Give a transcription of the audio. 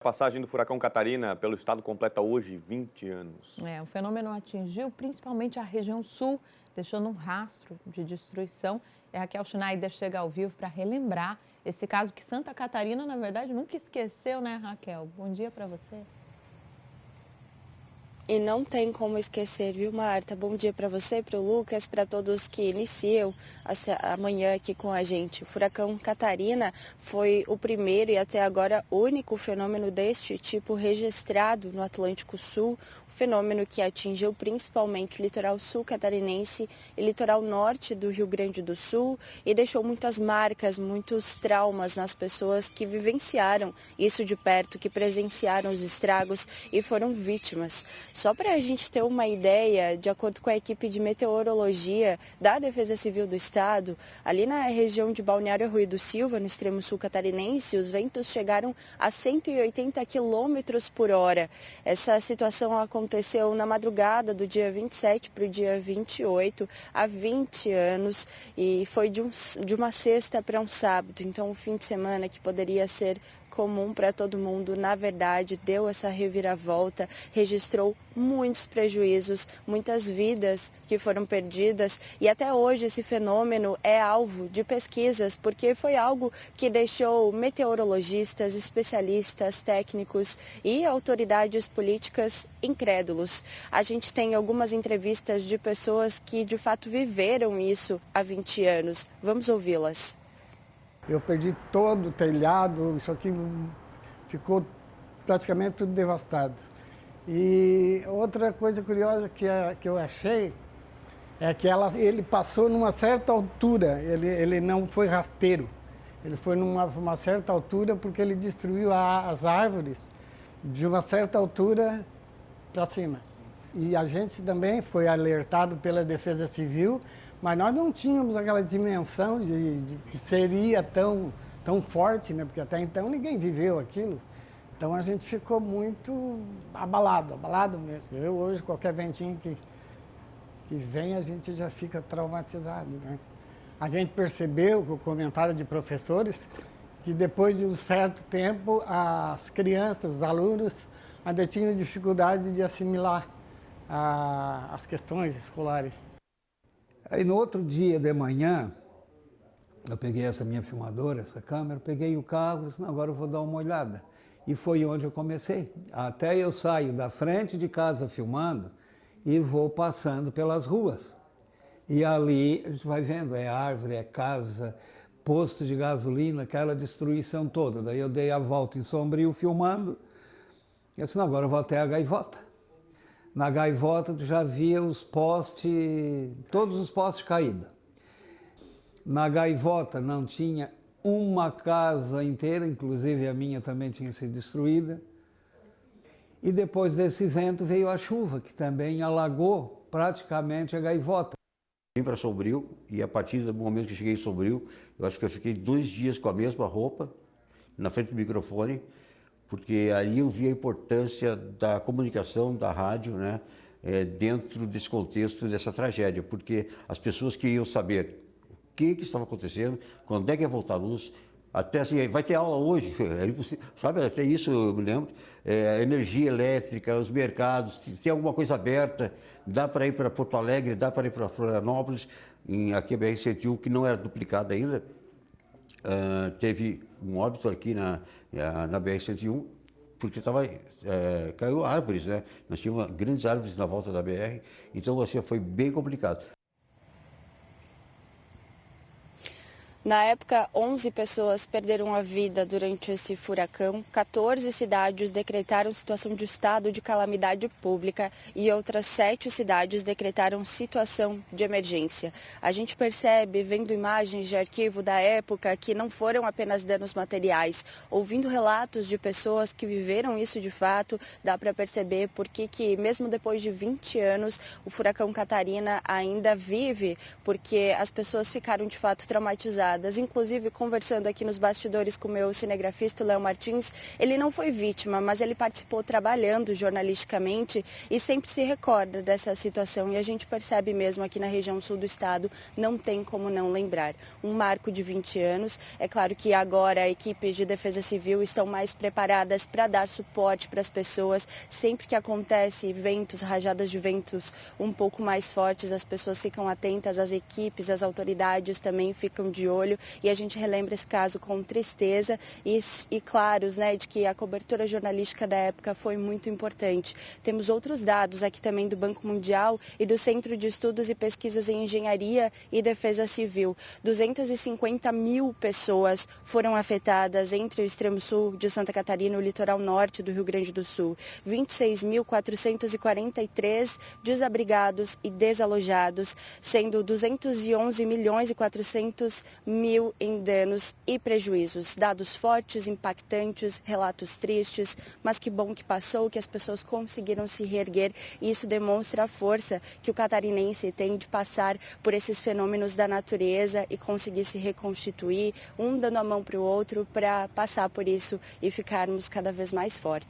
A passagem do furacão Catarina pelo estado completa hoje 20 anos. O fenômeno atingiu principalmente a região sul, deixando um rastro de destruição. E a Raquel Schneider chega ao vivo para relembrar esse caso que Santa Catarina, na verdade, nunca esqueceu, né, Raquel? Bom dia para você. E não tem como esquecer, viu, Marta? Bom dia para você, para o Lucas, para todos que iniciam amanhã aqui com a gente. O furacão Catarina foi o primeiro e até agora único fenômeno deste tipo registrado no Atlântico Sul. Um fenômeno que atingiu principalmente o litoral sul catarinense e litoral norte do Rio Grande do Sul e deixou muitas marcas, muitos traumas nas pessoas que vivenciaram isso de perto, que presenciaram os estragos e foram vítimas. Só para a gente ter uma ideia, de acordo com a equipe de meteorologia da Defesa Civil do Estado, ali na região de Balneário Rui do Silva, no extremo sul catarinense, os ventos chegaram a 180 quilômetros por hora. Essa situação aconteceu na madrugada do dia 27 para o dia 28, há 20 anos, e foi de uma sexta para um sábado. Então, um fim de semana que poderia ser comum para todo mundo, na verdade, deu essa reviravolta, registrou muitos prejuízos, muitas vidas que foram perdidas e até hoje esse fenômeno é alvo de pesquisas porque foi algo que deixou meteorologistas, especialistas, técnicos e autoridades políticas incrédulos. A gente tem algumas entrevistas de pessoas que de fato viveram isso há 20 anos. Vamos ouvi-las. Eu perdi todo o telhado, isso aqui ficou praticamente tudo devastado. E outra coisa curiosa que eu achei é que ele passou numa certa altura, ele não foi rasteiro. Ele foi numa certa altura porque ele destruiu as árvores de uma certa altura para cima. E a gente também foi alertado pela Defesa Civil, mas nós não tínhamos aquela dimensão de que seria tão forte, né? Porque até então ninguém viveu aquilo. Então a gente ficou muito abalado mesmo. Eu hoje, qualquer ventinho que vem, a gente já fica traumatizado, né? A gente percebeu, com o comentário de professores, que depois de um certo tempo, as crianças, os alunos, ainda tinham dificuldade de assimilar as questões escolares. Aí no outro dia de manhã, eu peguei essa minha filmadora, essa câmera, peguei o carro e disse, agora eu vou dar uma olhada. E foi onde eu comecei. Até eu saio da frente de casa filmando e vou passando pelas ruas. E ali a gente vai vendo, é árvore, é casa, posto de gasolina, aquela destruição toda. Daí eu dei a volta em Sombrio filmando e eu disse, agora eu vou até a Gaivota. Na Gaivota tu já via os postes, todos os postes caídos. Na Gaivota não tinha uma casa inteira, inclusive a minha também tinha sido destruída. E depois desse vento veio a chuva, que também alagou praticamente a Gaivota. Vim para Sombrio e a partir do momento que cheguei em Sombrio, eu acho que eu fiquei 2 dias com a mesma roupa, na frente do microfone, porque ali eu vi a importância da comunicação, da rádio, né, dentro desse contexto, dessa tragédia, porque as pessoas queriam saber o que estava acontecendo, quando é que ia voltar a luz, até assim, vai ter aula hoje, sabe, até isso eu me lembro, energia elétrica, os mercados, tem alguma coisa aberta, dá para ir para Porto Alegre, dá para ir para Florianópolis, aqui a BR-101, que não era duplicada ainda. Teve um óbito aqui na BR-101, porque caiu árvores, né? Nós tínhamos grandes árvores na volta da BR, então assim, foi bem complicado. Na época, 11 pessoas perderam a vida durante esse furacão, 14 cidades decretaram situação de estado de calamidade pública e outras 7 cidades decretaram situação de emergência. A gente percebe, vendo imagens de arquivo da época, que não foram apenas danos materiais. Ouvindo relatos de pessoas que viveram isso de fato, dá para perceber porque que, mesmo depois de 20 anos, o furacão Catarina ainda vive, porque as pessoas ficaram de fato traumatizadas afetadas. Inclusive, conversando aqui nos bastidores com o meu cinegrafista, Léo Martins, ele não foi vítima, mas ele participou trabalhando jornalisticamente e sempre se recorda dessa situação. E a gente percebe mesmo aqui na região sul do estado, não tem como não lembrar. Um marco de 20 anos. É claro que agora equipes de defesa civil estão mais preparadas para dar suporte para as pessoas. Sempre que acontece ventos, rajadas de ventos um pouco mais fortes, as pessoas ficam atentas, as equipes, as autoridades também ficam de olho e a gente relembra esse caso com tristeza e claros, né, de que a cobertura jornalística da época foi muito importante. Temos outros dados aqui também do Banco Mundial e do Centro de Estudos e Pesquisas em Engenharia e Defesa Civil. 250 mil pessoas foram afetadas entre o extremo sul de Santa Catarina e o litoral norte do Rio Grande do Sul. 26.443 desabrigados e desalojados, sendo 211 milhões e 400 mil em danos e prejuízos. Dados fortes, impactantes, relatos tristes, mas que bom que passou, que as pessoas conseguiram se reerguer e isso demonstra a força que o catarinense tem de passar por esses fenômenos da natureza e conseguir se reconstituir, um dando a mão para o outro para passar por isso e ficarmos cada vez mais fortes.